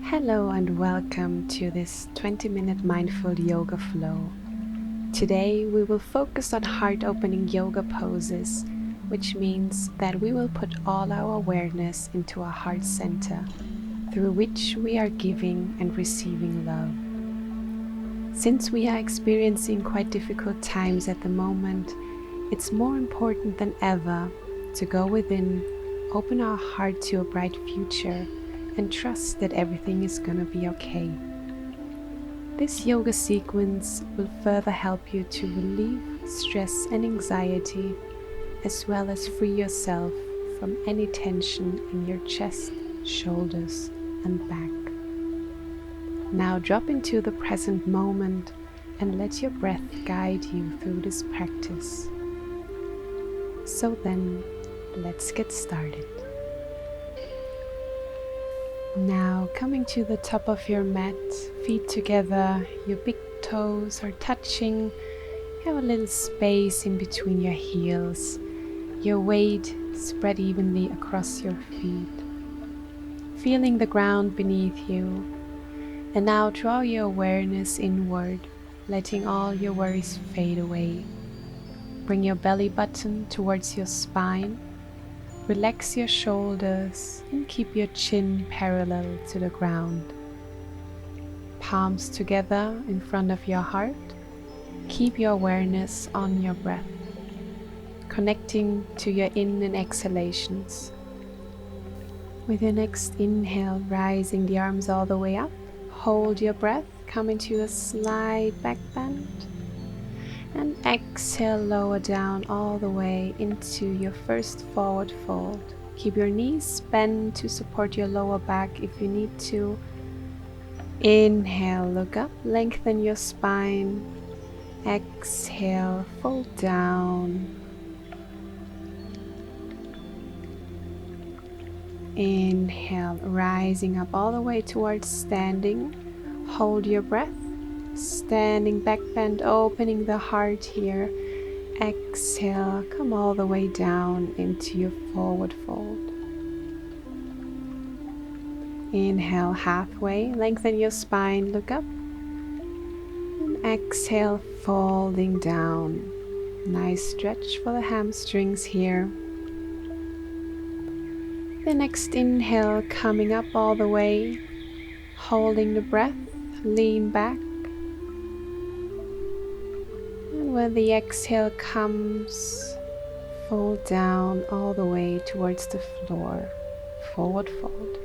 Hello and welcome to this 20-minute mindful yoga flow. Today we will focus on heart-opening yoga poses, which means that we will put all our awareness into our heart center, through which we are giving and receiving love. Since we are experiencing quite difficult times at the moment, it's more important than ever to go within, open our heart to a bright future, and trust that everything is gonna be okay. This yoga sequence will further help you to relieve stress and anxiety, as well as free yourself from any tension in your chest, shoulders, and back. Now drop into the present moment and let your breath guide you through this practice. So then, let's get started. Now coming to the top of your mat, feet together, your big toes are touching, you have a little space in between your heels, your weight spread evenly across your feet, feeling the ground beneath you, and now draw your awareness inward, letting all your worries fade away. Bring your belly button towards your spine. Relax your shoulders and keep your chin parallel to the ground. Palms together in front of your heart. Keep your awareness on your breath, connecting to your in and exhalations. With your next inhale, rising the arms all the way up, hold your breath, come into a slight back bend. And exhale, lower down all the way into your first forward fold. Keep your knees bent to support your lower back if you need to. Inhale, look up, lengthen your spine. Exhale, fold down. Inhale, rising up all the way towards standing. Hold your breath. Standing back bend, opening the heart here. Exhale, come all the way down into your forward fold. Inhale halfway, lengthen your spine, look up. And exhale, folding down. Nice stretch for the hamstrings here. The next inhale, coming up all the way, holding the breath, lean back. When the exhale comes, fold down all the way towards the floor, forward fold.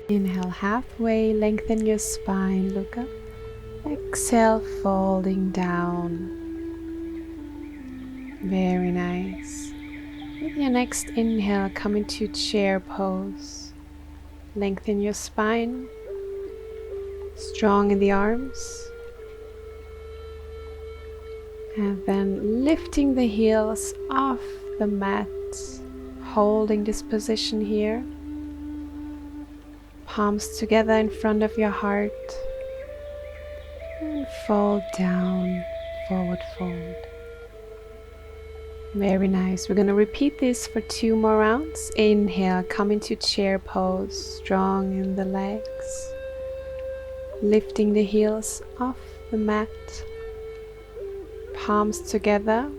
Inhale halfway, lengthen your spine, look up. Exhale, folding down. Very nice. With your next inhale, come into chair pose. Lengthen your spine, strong in the arms. And then lifting the heels off the mat, holding this position here. Palms together in front of your heart. And fold down, forward fold. Very nice. We're going to repeat this for 2 more rounds. Inhale, come into chair pose, strong in the legs. Lifting the heels off the mat. Palms together,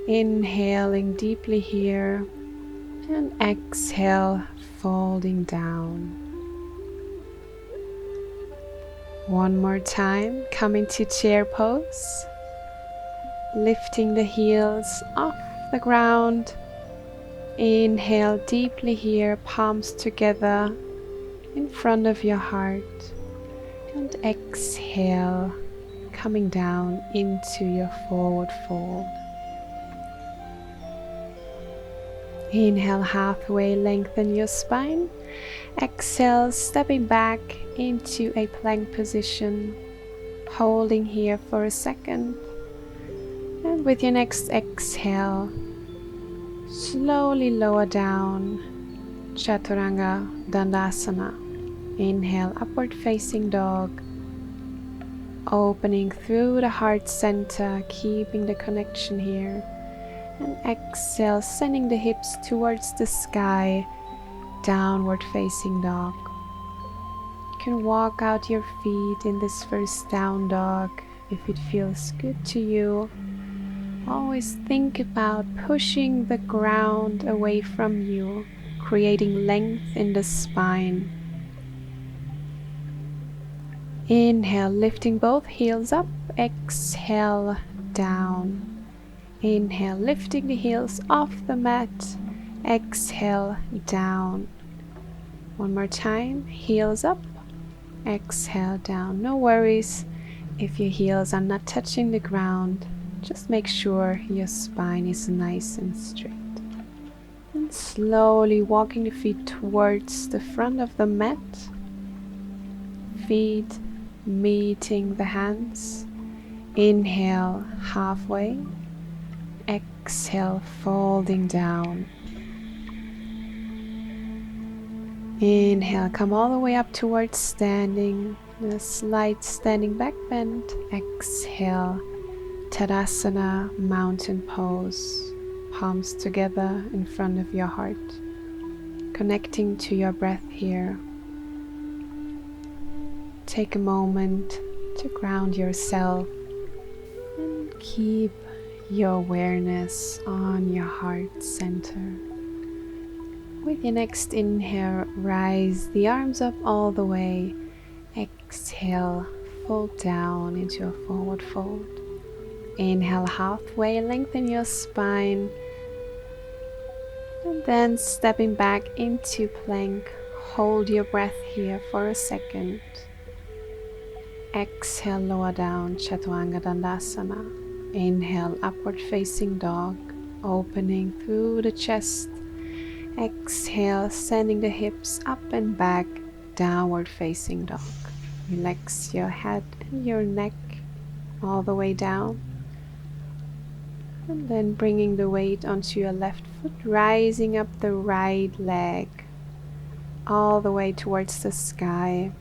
inhaling deeply here, and exhale, folding down. One more time, come into chair pose, lifting the heels off the ground. Inhale deeply here, palms together in front of your heart, and exhale, coming down into your forward fold. Inhale halfway, lengthen your spine. Exhale, stepping back into a plank position, holding here for a second. And with your next exhale, slowly lower down, Chaturanga Dandasana. Inhale, upward facing dog. Opening through the heart center, keeping the connection here. And exhale, sending the hips towards the sky, downward facing dog. can walk out your feet in this first down dog if it feels good to you. Always think about pushing the ground away from you, creating length in the spine. Inhale, lifting both heels up. Exhale, down. Inhale, lifting the heels off the mat. Exhale, down. One more time, heels up. Exhale, down. No worries if your heels are not touching the ground. Just make sure your spine is nice and straight. And slowly walking the feet towards the front of the mat. Feet meeting the hands. Inhale, halfway. Exhale, folding down. Inhale, come all the way up towards standing. A slight standing back bend. Exhale, Tadasana, mountain pose. Palms together in front of your heart. Connecting to your breath here. Take a moment to ground yourself and keep your awareness on your heart center. With your next inhale, rise the arms up all the way. Exhale, fold down into a forward fold. Inhale halfway, lengthen your spine. And then stepping back into plank, hold your breath here for a second. Exhale, lower down, Chaturanga Dandasana. Inhale, upward facing dog, opening through the chest. Exhale, sending the hips up and back, downward facing dog. Relax your head and your neck all the way down. And then bringing the weight onto your left foot, rising up the right leg, all the way towards the sky.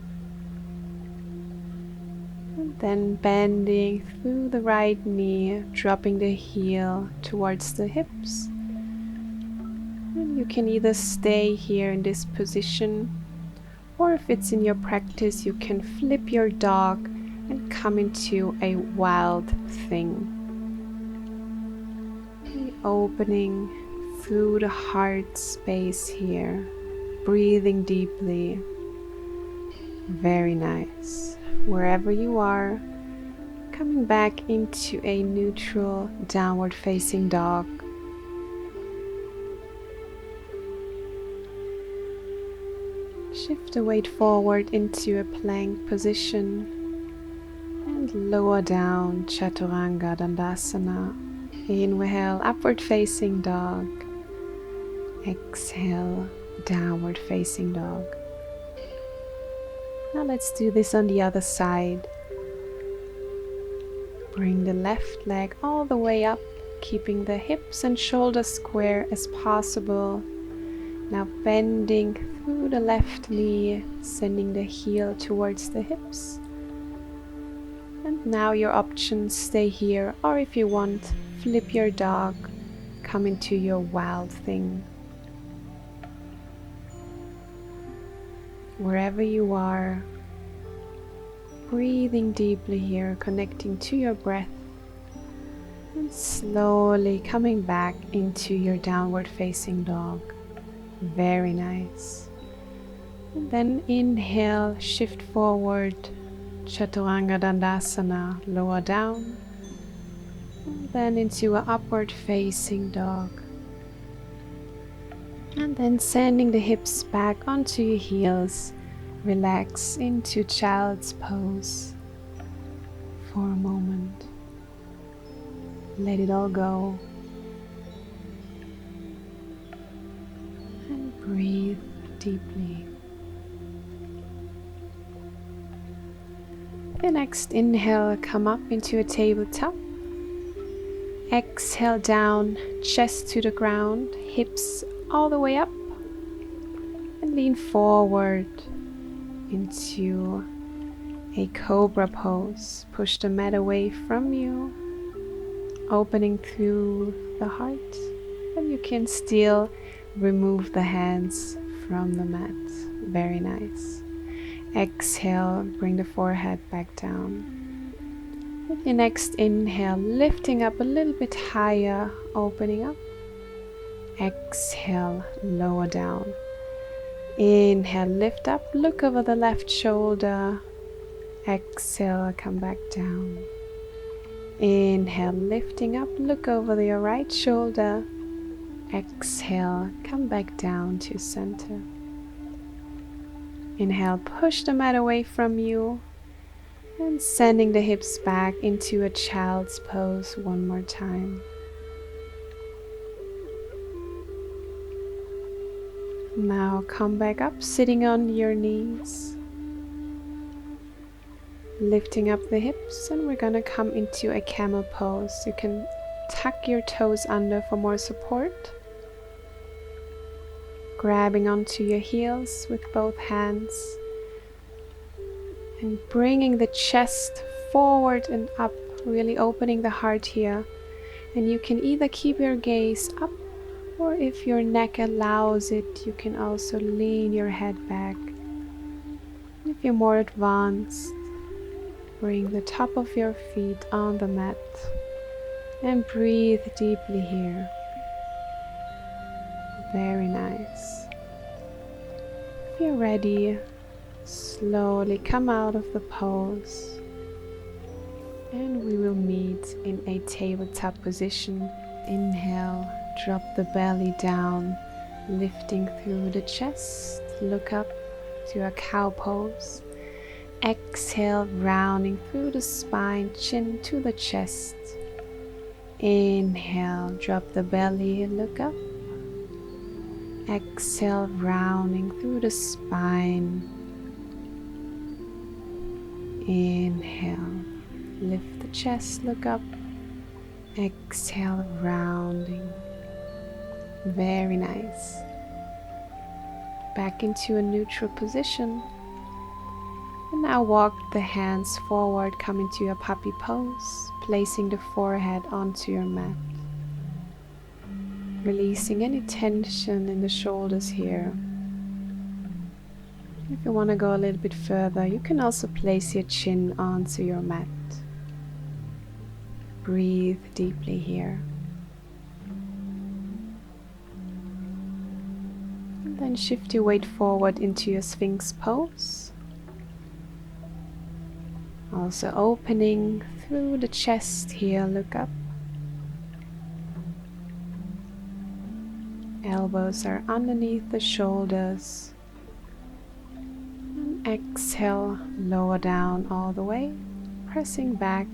And then bending through the right knee, dropping the heel towards the hips. And you can either stay here in this position, or if it's in your practice, you can flip your dog and come into a wild thing. Opening through the heart space here, breathing deeply. Very nice. Wherever you are, coming back into a neutral downward facing dog. Shift the weight forward into a plank position and lower down, Chaturanga Dandasana. Inhale, upward facing dog. Exhale, downward facing dog. Now let's do this on the other side. Bring the left leg all the way up, keeping the hips and shoulders square as possible. Now bending through the left knee, sending the heel towards the hips. And now your options, stay here, or if you want, flip your dog, come into your wild thing. Wherever you are, breathing deeply here, connecting to your breath, and slowly coming back into your downward facing dog. Very nice. And then inhale, shift forward, Chaturanga Dandasana, lower down, and then into an upward facing dog. And then sending the hips back onto your heels, relax into child's pose for a moment. Let it all go. And breathe deeply. The next inhale, come up into a tabletop. Exhale down, chest to the ground, hips all the way up, and lean forward into a cobra pose. Push the mat away from you, opening through the heart, and you can still remove the hands from the mat. Very nice. Exhale, bring the forehead back down. With your next inhale, lifting up a little bit higher, opening up. Exhale, lower down. Inhale, lift up, look over the left shoulder. Exhale, come back down. Inhale, lifting up, look over your right shoulder. Exhale, come back down to center. Inhale, push the mat away from you and sending the hips back into a child's pose one more time. Now come back up, sitting on your knees. Lifting up the hips, and we're gonna come into a camel pose. You can tuck your toes under for more support. Grabbing onto your heels with both hands and bringing the chest forward and up, really opening the heart here. And you can either keep your gaze up, or if your neck allows it, you can also lean your head back. If you're more advanced, bring the top of your feet on the mat and breathe deeply here. Very nice. If you're ready, slowly come out of the pose and we will meet in a tabletop position. Inhale, drop the belly down, lifting through the chest, look up to a cow pose. Exhale, rounding through the spine, chin to the chest. Inhale, drop the belly, look up. Exhale, rounding through the spine. Inhale, lift the chest, look up. Exhale, rounding. Very nice. Back into a neutral position. And now walk the hands forward, come into your puppy pose, placing the forehead onto your mat. Releasing any tension in the shoulders here. If you want to go a little bit further, you can also place your chin onto your mat. Breathe deeply here. And then shift your weight forward into your Sphinx pose. Also opening through the chest here, look up. Elbows are underneath the shoulders. And exhale, lower down all the way, pressing back,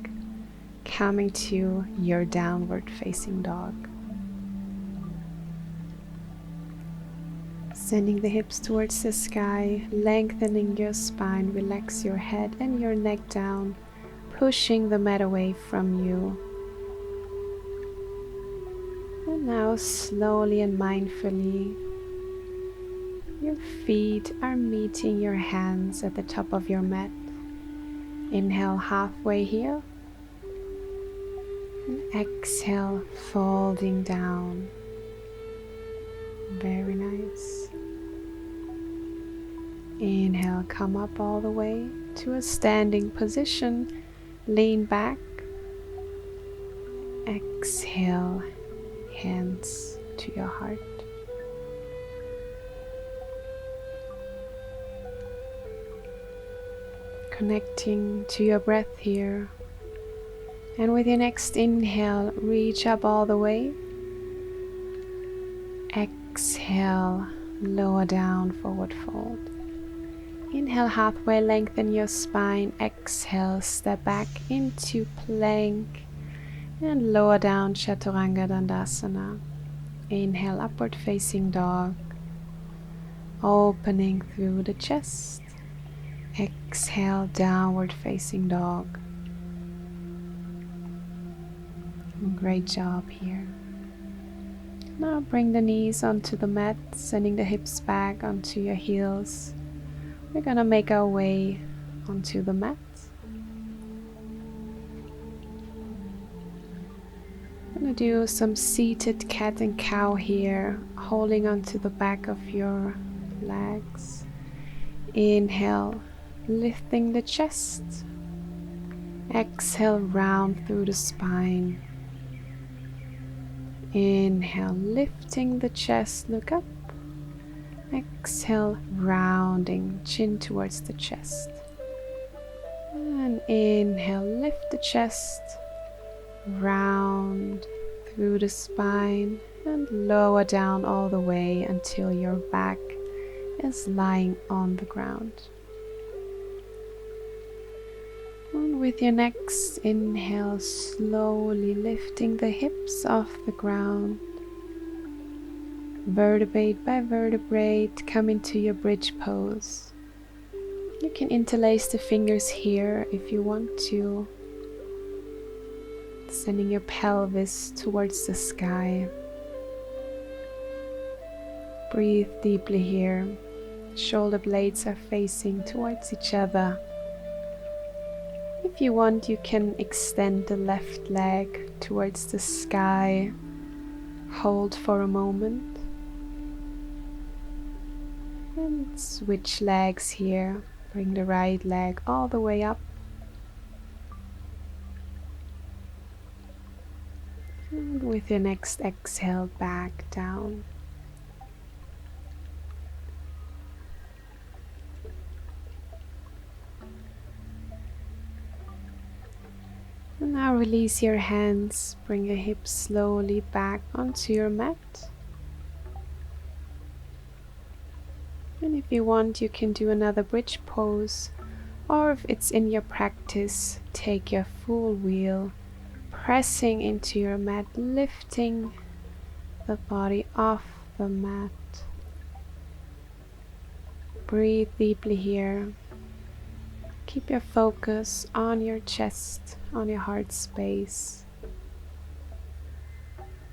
coming to your downward facing dog. Sending the hips towards the sky, lengthening your spine, relax your head and your neck down, pushing the mat away from you. And now slowly and mindfully, your feet are meeting your hands at the top of your mat. Inhale halfway here. And exhale, folding down. Very nice. Inhale, come up all the way to a standing position. Lean back. Exhale, hands to your heart. Connecting to your breath here. And with your next inhale, reach up all the way. Exhale, lower down, forward fold. Inhale, halfway lengthen your spine. Exhale, step back into plank. And lower down, Chaturanga Dandasana. Inhale, upward facing dog. Opening through the chest. Exhale, downward facing dog. Great job here. Now bring the knees onto the mat, sending the hips back onto your heels. We're gonna make our way onto the mat. I'm gonna do some seated cat and cow here, holding onto the back of your legs. Inhale, lifting the chest. Exhale, round through the spine. Inhale, lifting the chest, look up. Exhale, rounding, chin towards the chest. And inhale, lift the chest, round through the spine, and lower down all the way until your back is lying on the ground. And with your next inhale, slowly lifting the hips off the ground. Vertebrae by vertebrae, come into your bridge pose. You can interlace the fingers here if you want to, sending your pelvis towards the sky. Breathe deeply here. Shoulder blades are facing towards each other. If you want, you can extend the left leg towards the sky. Hold for a moment. And switch legs here. Bring the right leg all the way up. And with your next exhale, back down. And now release your hands, bring your hips slowly back onto your mat. And if you want, you can do another bridge pose, or if it's in your practice, take your full wheel, pressing into your mat, lifting the body off the mat. Breathe deeply here. Keep your focus on your chest, on your heart space.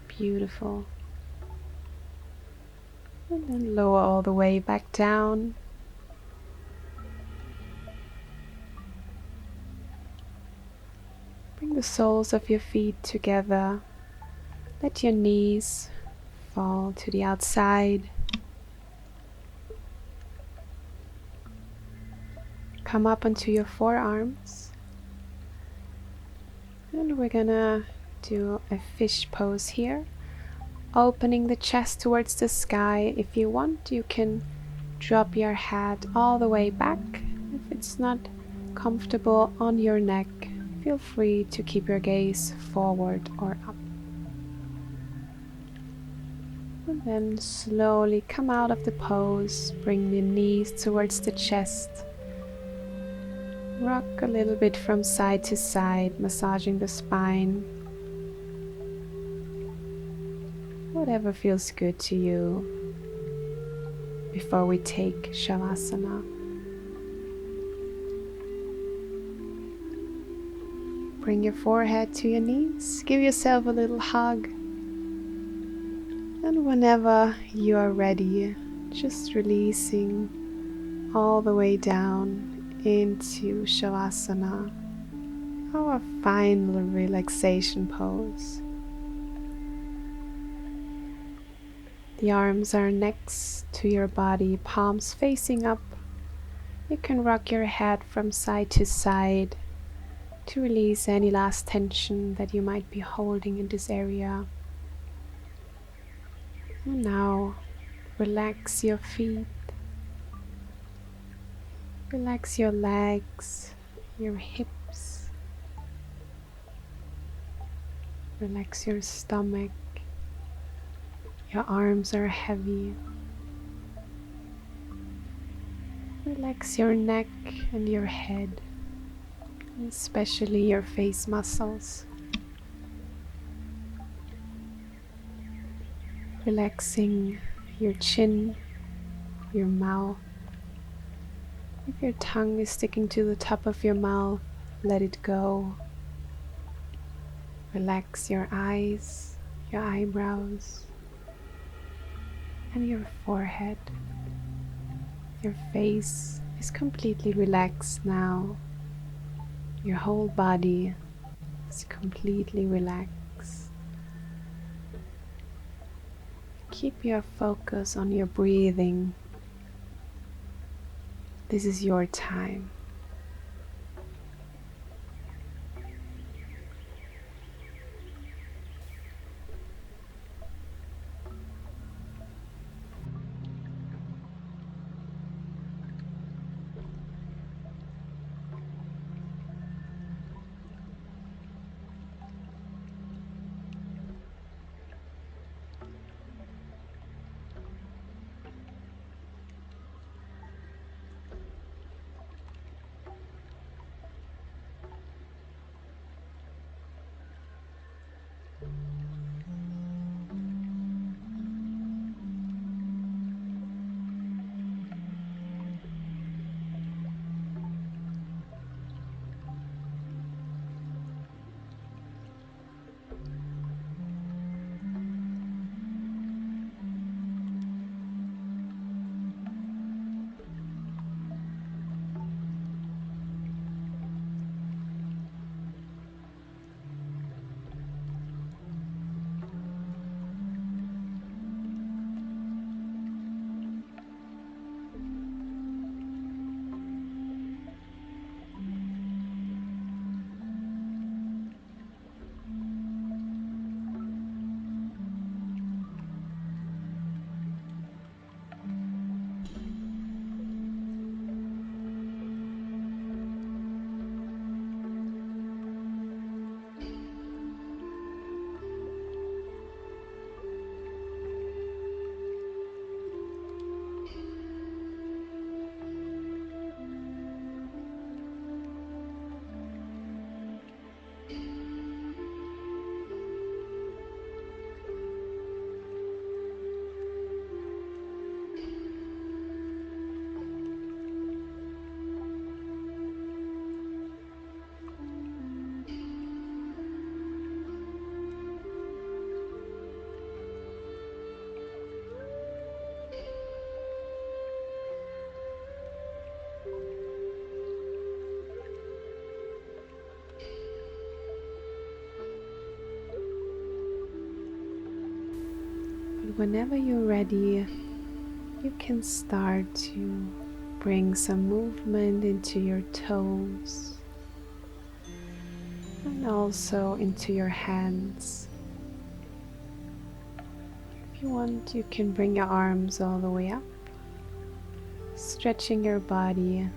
Beautiful. And then lower all the way back down. Bring the soles of your feet together. Let your knees fall to the outside. Come up onto your forearms. And we're gonna do a fish pose here. Opening the chest towards the sky. If you want, you can drop your head all the way back. If it's not comfortable on your neck, feel free to keep your gaze forward or up. And then slowly come out of the pose. Bring the knees towards the chest. Rock a little bit from side to side, massaging the spine. Whatever feels good to you before we take Shavasana. Bring your forehead to your knees, give yourself a little hug, and whenever you are ready, just releasing all the way down into Shavasana, our final relaxation pose. The arms are next to your body, palms facing up. You can rock your head from side to side to release any last tension that you might be holding in this area. And now, relax your feet. Relax your legs, your hips. Relax your stomach. Your arms are heavy. Relax your neck and your head, especially your face muscles. Relaxing your chin, your mouth. If your tongue is sticking to the top of your mouth, let it go. Relax your eyes, your eyebrows, and your forehead. Your face is completely relaxed now. Your whole body is completely relaxed. Keep your focus on your breathing. This is your time. And whenever you're ready, you can start to bring some movement into your toes and also into your hands. If you want, you can bring your arms all the way up, stretching your body,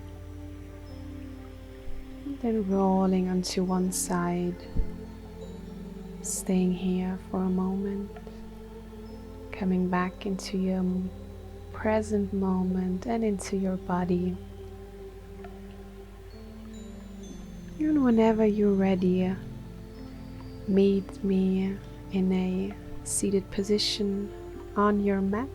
and then rolling onto one side, staying here for a moment, coming back into your present moment and into your body. And whenever you're ready, meet me in a seated position on your mat.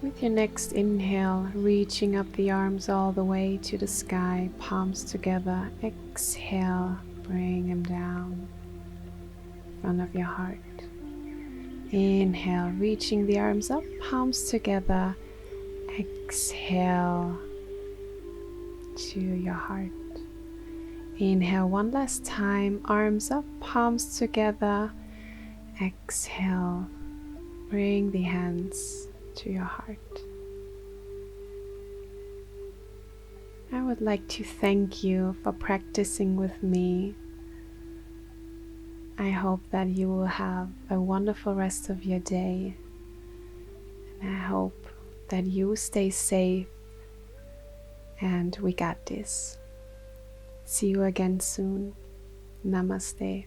With your next inhale, reaching up the arms all the way to the sky, palms together. Exhale, bring them down in front of your heart. Inhale, reaching the arms up, palms together. Exhale to your heart. Inhale one last time, arms up, palms together. Exhale, bring the hands to your heart. I would like to thank you for practicing with me. I hope that you will have a wonderful rest of your day, and I hope that you stay safe, and we got this. See you again soon. Namaste.